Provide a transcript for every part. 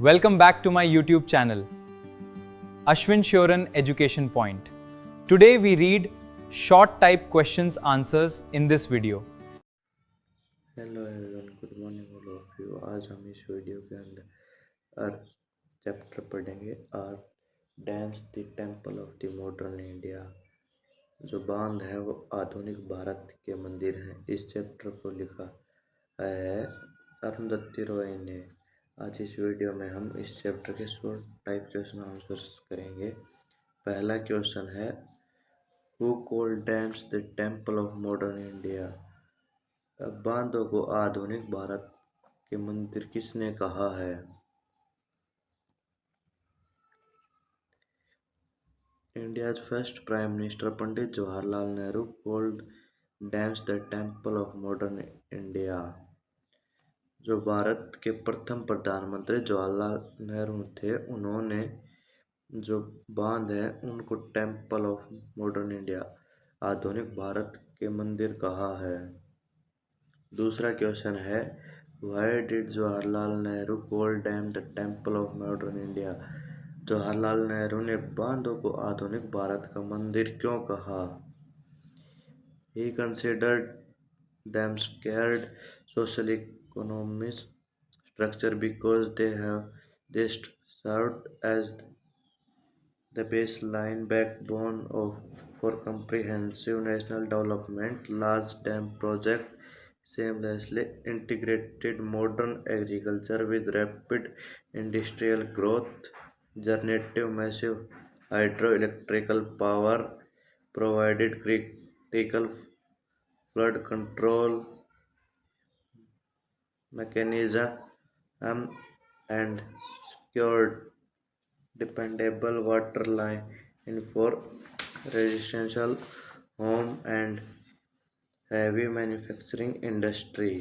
Welcome back to my YouTube channel, Ashwin Shoran Education Point. Today we read short type questions answers in this video. Hello everyone, good morning all of you. आज हम इस video के अंदर earth chapter पढ़ेंगे। Earth dams the temple of the modern India. जो बांध है वो आधुनिक भारत के मंदिर हैं। इस चैप्टर को लिखा है अरुंधति रॉय ने। आज इस वीडियो में हम इस चैप्टर के शॉर्ट टाइप क्वेश्चन आंसर्स करेंगे। पहला क्वेश्चन है, who called dams the temple of modern India? बांधों को आधुनिक भारत के मंदिर किसने कहा है? India's first prime minister Pandit Jawaharlal Nehru called dams the temple of modern India. जो भारत के प्रथम प्रधानमंत्री जवाहरलाल नेहरू थे, उन्होंने जो बांध है उनको टेम्पल ऑफ मॉडर्न इंडिया, आधुनिक भारत के मंदिर कहा है। दूसरा क्वेश्चन है, why did Jawaharlal Nehru call dam the temple of modern India? Jawaharlal Nehru ने बांधों को आधुनिक भारत का मंदिर क्यों कहा? He considered them scared social economic structure because they served as the baseline backbone for comprehensive national development. Large dam project seamlessly integrated modern agriculture with rapid industrial growth, generated massive hydroelectrical power, provided critical flood control mechanism, and secured dependable water line for residential home and heavy manufacturing industry।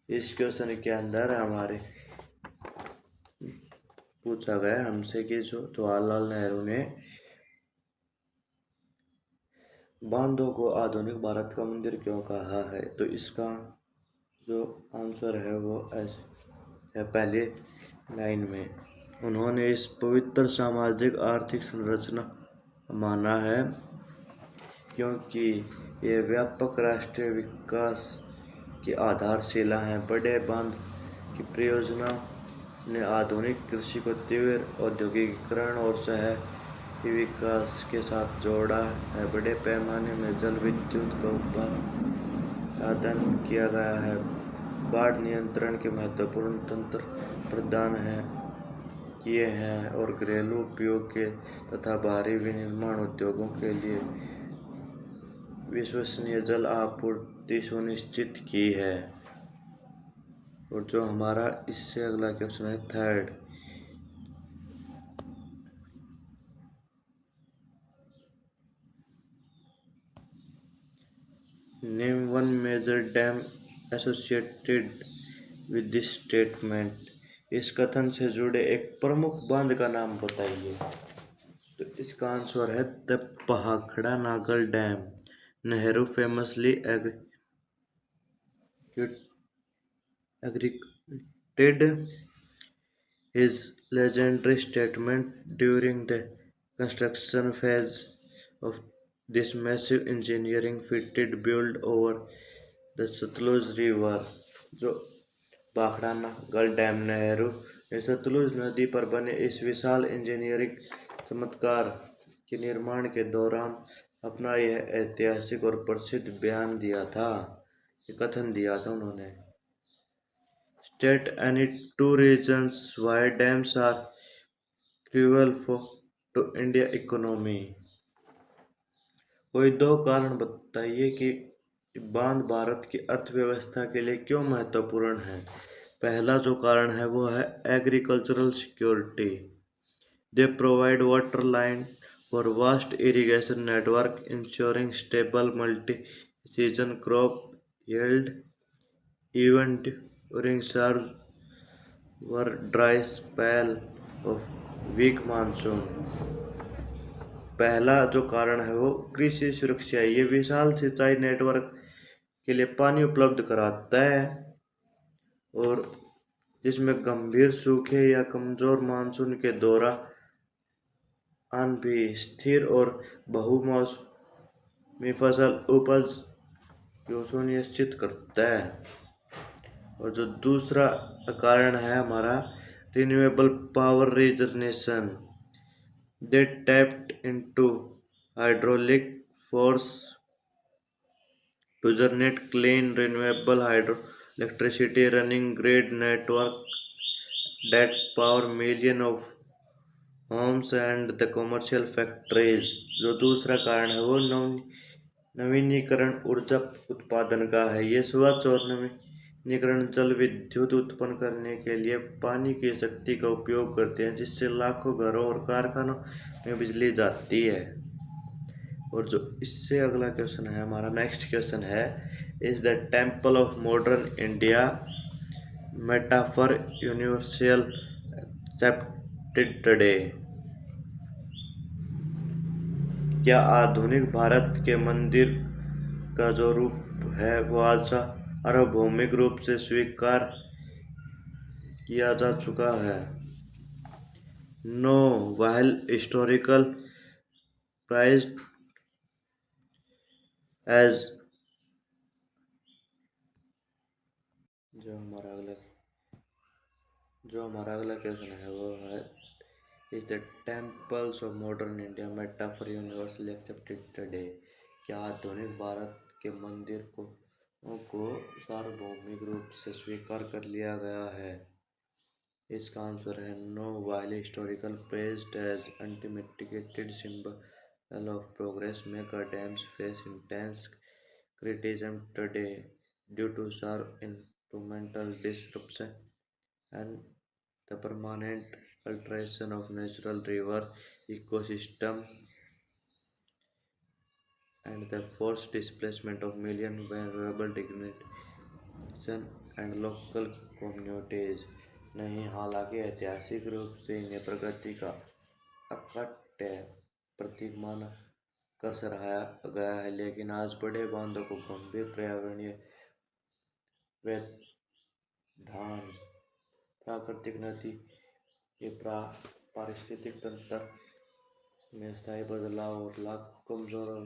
इस question के अंदर हमारे पूछा गया हमसे कि जो जवाहरलाल नेहरू ने बांधों को आधुनिक भारत का मंदिर क्यों कहा है, तो इसका जो आंसर है वो ऐसे है। पहले लाइन में उन्होंने इस पवित्र सामाजिक आर्थिक संरचना माना है क्योंकि ये व्यापक राष्ट्रीय विकास की आधारशिला है। बड़े बांध की परियोजना ने आधुनिक कृषि को तीव्र औद्योगिकीकरण और शहरी विकास के साथ जोड़ा है। बड़े पैमाने में जल विद्युत का उत्पादन किया गया है। बाढ़ नियंत्रण के महत्वपूर्ण तंत्र प्रदान किए हैं और घरेलू उपयोग के तथा भारी विनिर्माण उद्योगों के लिए विश्वसनीय जल आपूर्ति सुनिश्चित की है। और जो हमारा इससे अगला क्वेश्चन है, third, name one major dam associated with this statement. इस कथन से जुड़े एक प्रमुख बांध का नाम बताइए। तो इसका आंसर है द पहाखड़ा Nangal dam. Nehru famously executed his legendary statement during the construction phase of this massive engineering feat built over the Satluj River। जो भाखड़ा नागल डैम, नेहरू ने सतलुज नदी पर बने इस विशाल इंजीनियरिंग चमत्कार के निर्माण के दौरान अपना यह ऐतिहासिक और प्रसिद्ध बयान दिया था, ये कथन दिया था उन्होंने। State any two reasons why dams are crucial to India economy। कोई दो कारण बताइए कि बांध भारत की अर्थव्यवस्था के लिए क्यों महत्वपूर्ण है। पहला जो कारण है वो है agricultural security. They provide water line for vast irrigation network ensuring stable multi season crop yield even during severe dry spell of weak monsoon। पहला जो कारण है वो कृषि सुरक्षा है। ये विशाल सिंचाई नेटवर्क के लिए पानी उपलब्ध कराता है। और जिसमें गंभीर सूखे या कमजोर मानसून के दौरान भी स्थिर और बहुमौसमी फसल उपज को सुनिश्चित करता है। और जो दूसरा कारण है हमारा renewable power regeneration, they tapped into hydraulic force to generate clean renewable hydro electricity running grid network that power millions of homes and the commercial factories। जो दूसरा कारण है वो नवीनीकरण ऊर्जा उत्पादन का है। ये स्वच्छ और नवीनीकरण जल विद्युत उत्पन्न करने के लिए पानी की शक्ति का उपयोग करते हैं, जिससे लाखों घरों और कारखानों में बिजली जाती है। और जो इससे अगला क्वेश्चन है हमारा, नेक्स्ट क्वेश्चन है, is the temple of modern India metaphor universal accepted today. क्या आधुनिक भारत के मंदिर का जो रूप है वो आज सार्वभौमिक रूप से स्वीकार किया जा चुका है? No, while historical prized as जो हमारा अगला क्वेश्चन है वो है, is the temples of modern India metaphor universally accepted today. क्या आधुनिक भारत के मंदिर को सार्वभौमिक रूप से स्वीकार कर लिया गया है? इसका आंसर है no, while historical praised as unmitigated symbol of progress, mega dams face intense criticism today due to sharp environmental disruption and the permanent alteration of natural river ecosystem and the forced displacement of millions vulnerable dignitaries and local communities। नहीं, हालांकि ऐतिहासिक रूप से इन्हें प्रगति का अकट्य प्रतीक माना कर सराहा गया है, लेकिन आज बड़े बांधों को गंभीर पर्यावरणीय व्यवधान, प्राकृतिक नदी के पारिस्थितिक तंत्र में स्थायी बदलाव और लाखों कमजोर और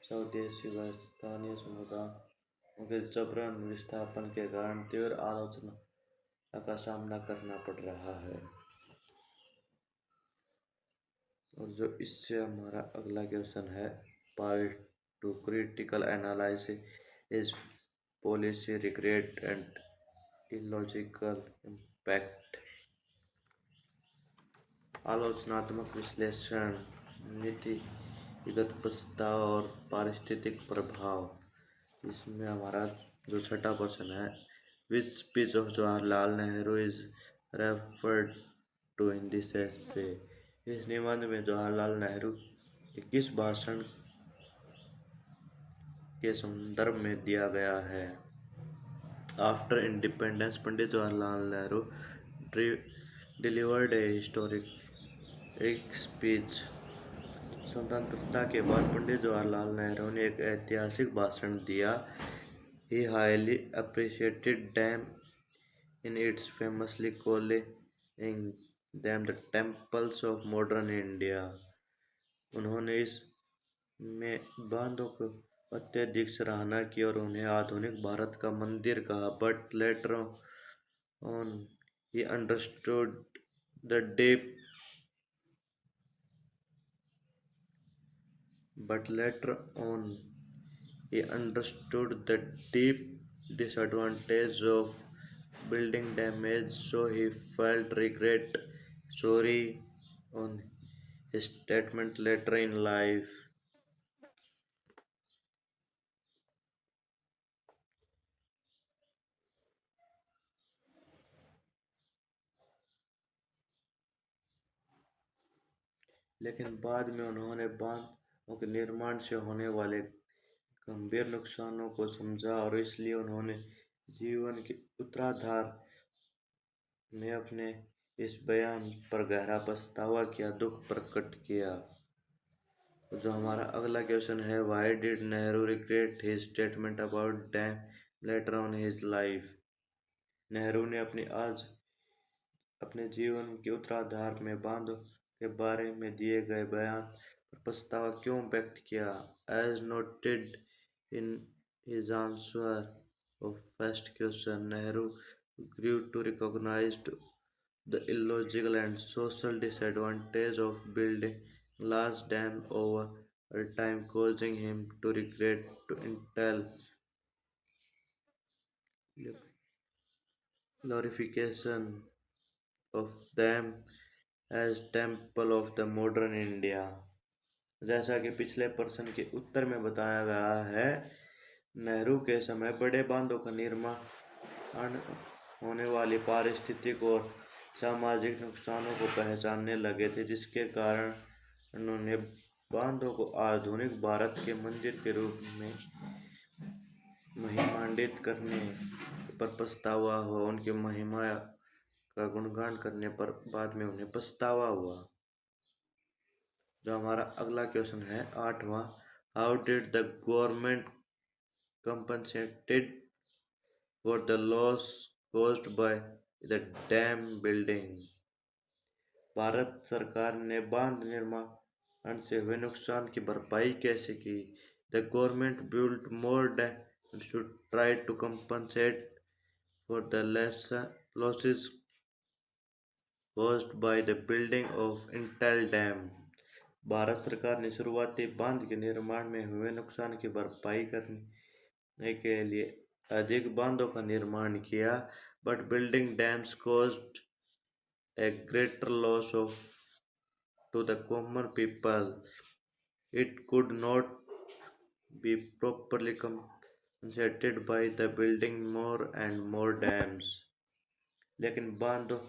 स्वदेशी व स्थानीय समुदायों के जबरन विस्थापन के कारण तीव्र आलोचना का सामना करना पड़ रहा है। और जो इससे हमारा अगला क्वेश्चन है, part 2, critical analysis is policy regret and illogical impact. आलोचनात्मक विश्लेषण, नीतिगत पछतावा और पारिस्थितिक प्रभाव। इसमें हमारा जो छठा प्रश्न है, which speech of Jawaharlal Nehru is referred to in this essay. इस निबंध में जवाहरलाल नेहरू के किस भाषण के संदर्भ में दिया गया है? After independence, Pandit Jawaharlal Nehru delivered ए हिस्टोरिक स्पीच। स्वतंत्रता के बाद पंडित जवाहरलाल नेहरू ने एक ऐतिहासिक भाषण दिया। He highly appreciated them in its famously calling them the temples of modern India। उन्होंने इसमें बांधों को अत्यधिक सराहना की और उन्हें आधुनिक भारत का मंदिर कहा। But later on he understood the deep disadvantage of building damage, so he felt regret sorry on his statement later in life। लेकिन बाद में उन्होंने बांधों के निर्माण से होने वाले गंभीर नुकसानों को समझा और इसलिए उन्होंने जीवन के उत्तरार्ध में अपने इस बयान पर गहरा पछतावा किया, दुख प्रकट किया। जो हमारा अगला क्वेश्चन है, why did Nehru regret his statement about dam later on his life. Nehru ने अपनी आज अपने जीवन के उत्तरार्ध में बांधों के बारे में दिए गए बयान पर पछतावा क्यों व्यक्त किया? As noted in his answer of first question, Nehru grew to recognize the illogical and social disadvantage of building large dams over a time, causing him to regret to entail glorification of them as temple of the modern India। जैसा कि पिछले प्रश्न के उत्तर में बताया गया है, नेहरू के समय बड़े बांधों का निर्माण होने वाली पारिस्थितिक और सामाजिक नुकसानों को पहचानने लगे थे, जिसके कारण उन्होंने बांधों को आधुनिक भारत के मंदिर के रूप में महिमान्वित करने पर पछतावा हुआ। उनकी महिमा का गुणगान करने पर बाद में उन्हें पछतावा हुआ। जो हमारा अगला क्वेश्चन है 8वां, how did the government compensated for the loss caused by the dam building? Bharat सरकार ने बांध निर्माण से हुए नुकसान की भरपाई कैसे की? The government built more dams to try to compensate for the losses caused by the building of Intel Dam। Bharat सरकार ने शुरुआती बांध के निर्माण में हुए नुकसान की भरपाई करने के लिए अधिक बांधों का निर्माण किया, but building dams caused a greater loss to the common people. It could not be properly compensated by the building more and more dams। लेकिन बांधों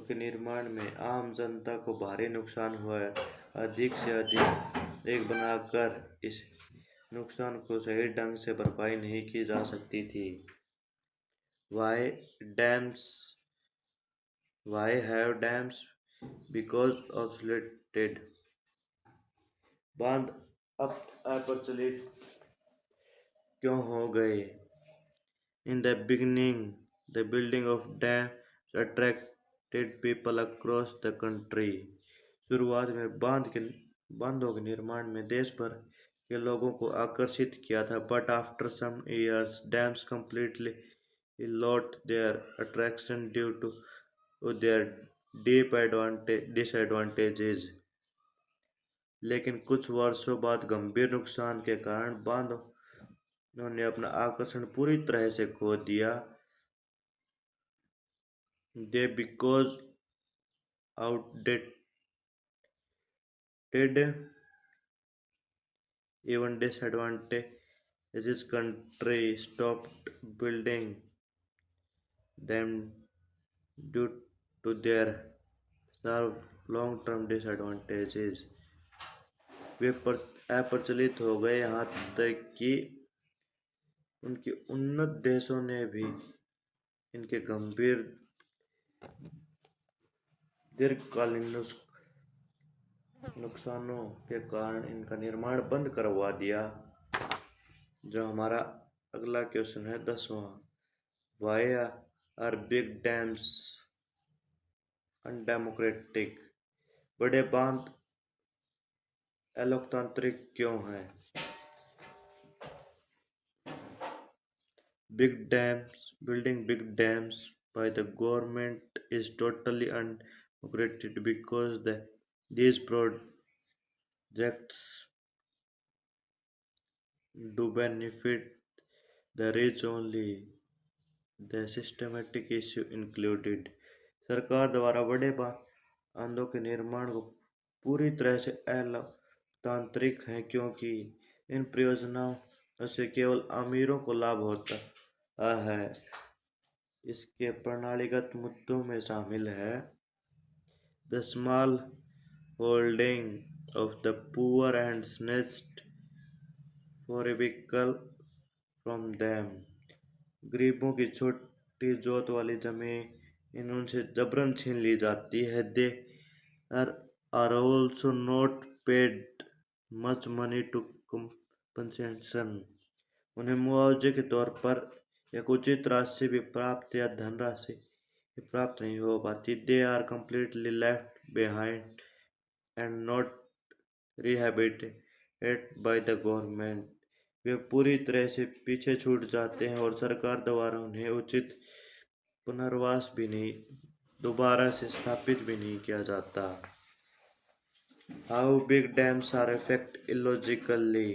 के निर्माण में आम जनता को भारी नुकसान हुआ है। अधिक से अधिक एक बनाकर इस नुकसान को सही ढंग से भरपाई नहीं की जा सकती थी। Why have dams because obsoleted? बांध अब अप्रचलित क्यों हो गए? In the beginning, the building of dams attracted people across the country। शुरुआत में बांधों के निर्माण में देश भर के लोगों को आकर्षित किया था, but after some years, dams completely lost their attraction due to their deep disadvantages। लेकिन कुछ वर्षों बाद गंभीर नुकसान के कारण बांधों ने अपना आकर्षण पूरी तरह से खो दिया। They because outdated, even disadvantages country stopped building them due to their serve long-term disadvantages। वे अप्रचलित हो गए, यहाँ तक कि उनके उन्नत देशों ने भी इनके गंभीर दीर्घकालीन नुकसानों के कारण इनका निर्माण बंद करवा दिया। जो हमारा अगला क्वेश्चन है 10वां, why are big dams undemocratic? बड़े बांध अलोकतांत्रिक क्यों है? Building big dams by the government is totally undemocratic because these projects do benefit the rich only, the systematic issue included। सरकार द्वारा बड़े बांधों के निर्माण को पूरी तरह से अलोकतांत्रिक है क्योंकि इन परियोजनाओं से केवल अमीरों को लाभ होता है। इसके प्रणालीगत मुद्दों में शामिल है the small holding of the poor and snatched for a vehicle from them। गरीबों की छोटी जोत वाली जमीन उनसे जबरन छीन ली जाती है। They are also not paid much money to compensation। उन्हें मुआवजे के तौर पर एक उचित राशि भी प्राप्त या धनराशि प्राप्त नहीं हो पाती। They are completely left behind and not rehabilitated by the government. वे पूरी तरह से पीछे छूट जाते हैं और सरकार द्वारा उन्हें उचित पुनर्वास भी नहीं, दोबारा से स्थापित भी नहीं किया जाता। How big dams are effect illogically.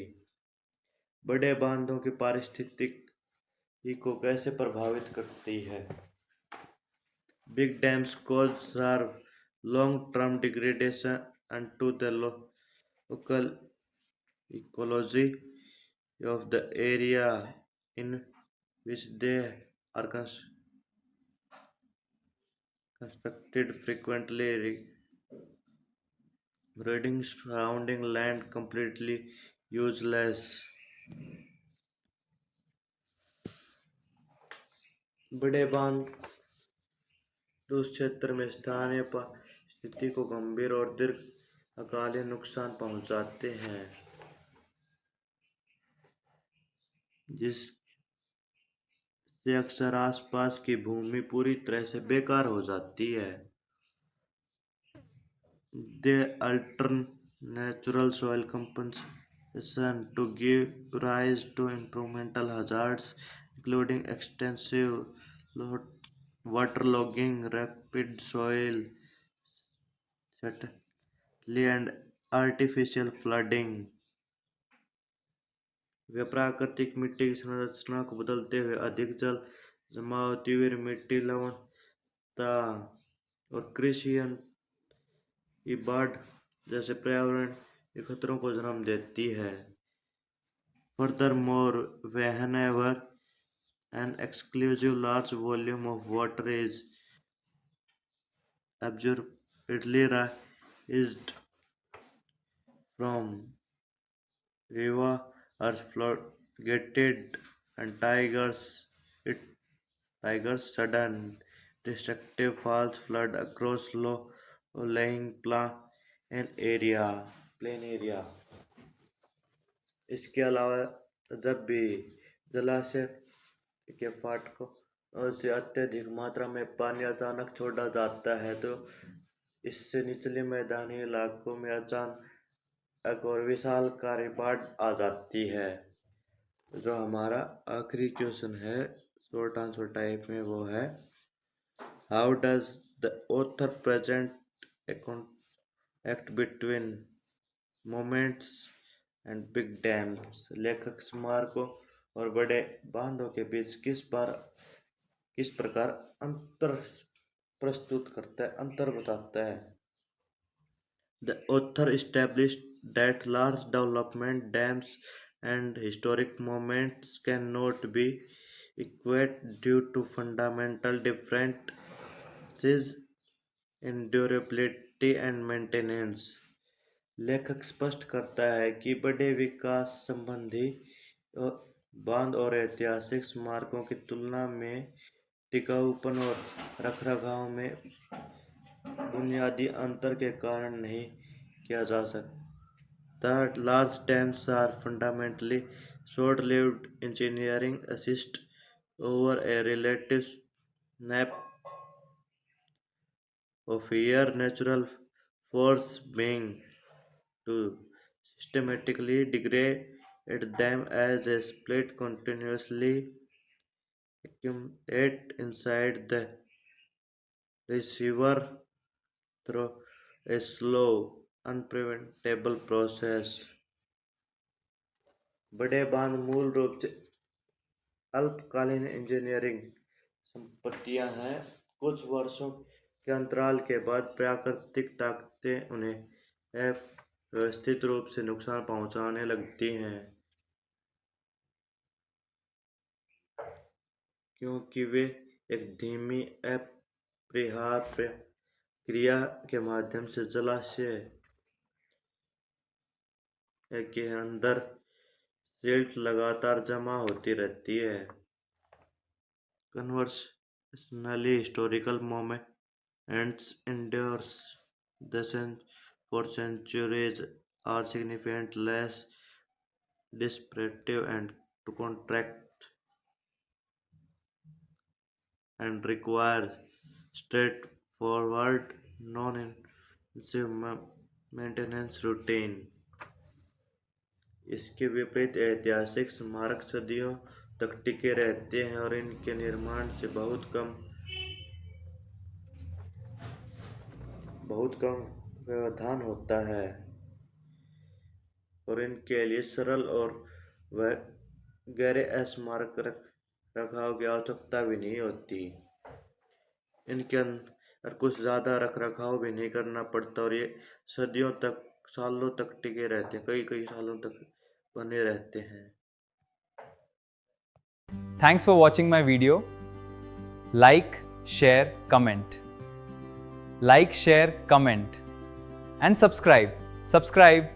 बड़े बांधों की पारिस्थितिकी को कैसे प्रभावित करती है। Big dams cause long-term degradation to the local ecology of the area in which they are constructed, frequently rendering surrounding land completely useless. बड़े बांध उस क्षेत्र में स्थानीय स्थिति को गंभीर और दीर्घकालीन नुकसान पहुंचाते हैं, जिससे अक्सर आसपास की भूमि पूरी तरह से बेकार हो जाती है। They alter natural soil compensation to give rise to environmental hazards, including extensive waterlogging, rapid soil settling, and artificial flooding। वे प्राकृतिक मिट्टी की संरचना को बदलते हुए अधिक जल जमाव, तीव्र मिट्टी लवणता और कृषि की बाढ़ जैसे पर्यावरण के खतरों को जन्म देती है। Furthermore, whenever an exclusive large volume of water is absurdly raised from rivers, floodgated, and tigers sudden destructive falls flood across low-lying plain area। इसके अलावा जब भी जलाशय के फाटकों से अत्यधिक मात्रा में पानी अचानक छोड़ा जाता है तो इससे निचले मैदानी इलाकों में अचानक और विशालकाय बाढ़ आ जाती है। जो हमारा आखिरी क्वेश्चन है शॉर्ट आंसर टाइप में वो है, how does the author present A contact between moments and big dams. लेखक स्मारकों और बड़े बांधों के बीच किस प्रकार अंतर प्रस्तुत करता है, अंतर बताता है। The author established that large development dams and historic moments cannot be equated due to fundamental differences in durability and maintenance। लेखक स्पष्ट करता है कि बड़े विकास संबंधी बांध और ऐतिहासिक स्मारकों की तुलना में टिकाऊपन और रखरखाव में बुनियादी अंतर के कारण नहीं किया जा सकता। Large dams are fundamentally short-lived engineering assist over a relative snap of year natural force being to systematically degrade them as a split continuously accumulate inside the receiver through a slow, unpreventable process। बड़े बांध मूल रूप से अल्पकालीन engineering संपत्तियां हैं। कुछ वर्षों के अंतराल के बाद प्राकृतिक ताकतें उन्हें अव्यवस्थित रूप से नुकसान पहुंचाने लगती हैं, क्योंकि वे एक धीमी अपरिहार्य प्रक्रिया के माध्यम से जलाशय के अंदर सिल्ट लगातार जमा होती रहती है। Conversely, historical moments endures for centuries, are significantly less disruptive and to contract and require straight forward non invasive maintenance routine. इसके विपरीत ऐतिहासिक स्मारक सदियों तक टिके रहते हैं और इनके निर्माण से बहुत कम व्यवधान होता है और इनके लिए सरल और गहरे स्मारक रखरखाव की आवश्यकता भी नहीं होती। इनके अंदर कुछ ज़्यादा रखरखाव भी नहीं करना पड़ता और ये सदियों तक सालों तक टिके रहते हैं, कई सालों तक बने रहते हैं। Thanks for watching my video. Like, share, comment. Like, share, comment and subscribe. Subscribe.